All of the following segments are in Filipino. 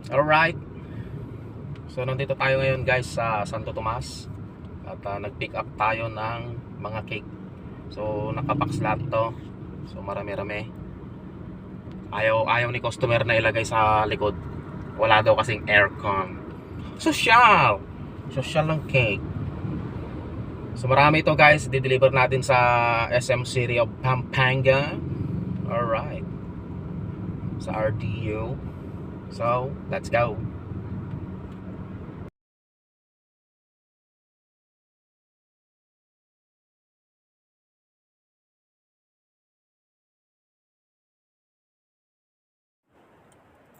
Alright, so nandito tayo ngayon guys sa Santo Tomas. At nag-pick up tayo ng mga cake. So nakabox lahat to. So marami-rami. Ayaw ni customer na ilagay sa likod. Wala daw kasing aircon. Social! Social ng cake. So marami ito guys. Di-deliver natin sa SM City of Pampanga. Alright, sa RDU. So let's go.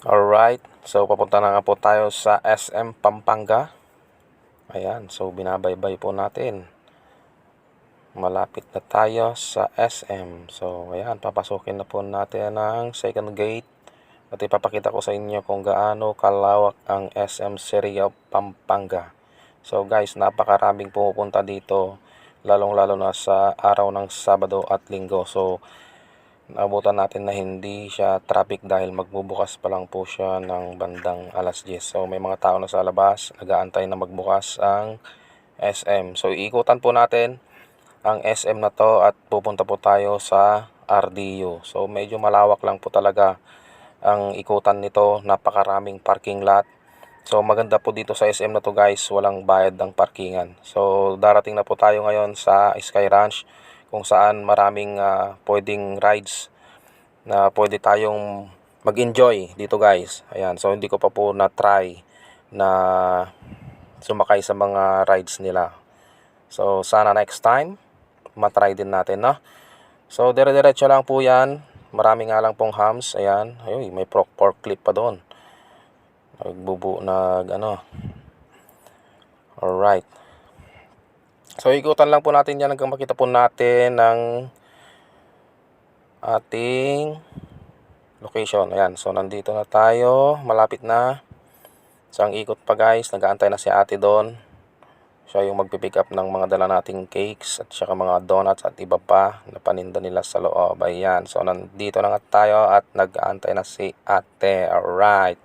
Alright, so papunta na nga po tayo sa SM Pampanga. Ayan, so binabaybay po natin. Malapit na tayo sa SM. So ayan, papasukin na po natin ang second gate. At ipapakita ko sa inyo kung gaano kalawak ang SM City of Pampanga. So guys, napakaraming pumupunta dito, lalong-lalo na sa araw ng Sabado at Linggo. So naabutan natin na hindi siya traffic dahil magbubukas pa lang po siya ng bandang alas 10. So may mga tao na sa labas, nag-aantay na magbukas ang SM. So iikutan po natin ang SM na to at pupunta po tayo sa RDU. So medyo malawak lang po talaga ang ikutan nito, napakaraming parking lot. So maganda po dito sa SM na to guys, walang bayad ng parkingan. So darating na po tayo ngayon sa Sky Ranch, kung saan maraming pwedeng rides na pwede tayong mag-enjoy dito guys. Ayan, so hindi ko pa po na-try na sumakay sa mga rides nila. So sana next time matry din natin, no? So dire-diretso lang po yan. Marami nga lang pong hams. Ayan, ayun, may pork clip pa doon. Alright. So ikutan lang po natin yan hanggang makita po natin ng ating location. Ayan, so nandito na tayo, malapit na. So ang ikot pa guys, nag-aantay na si ate doon. Siya yung magpipick up ng mga dala nating cakes at saka mga donuts at iba pa na paninda nila sa loob. Ayan, so nandito na nga tayo at nag-aantay na si ate. Alright.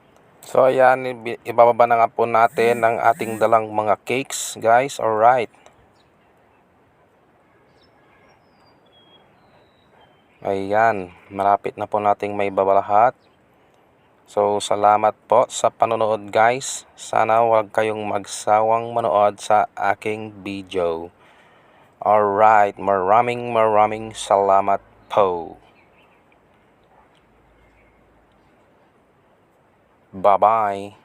So ayan, ibababa na nga po natin ang ating dalang mga cakes guys. Alright. Ayan, malapit na po nating may baba lahat. So salamat po sa panonood guys. Sana huwag kayong magsawang manood sa aking video. Alright, maraming salamat po. Bye-bye.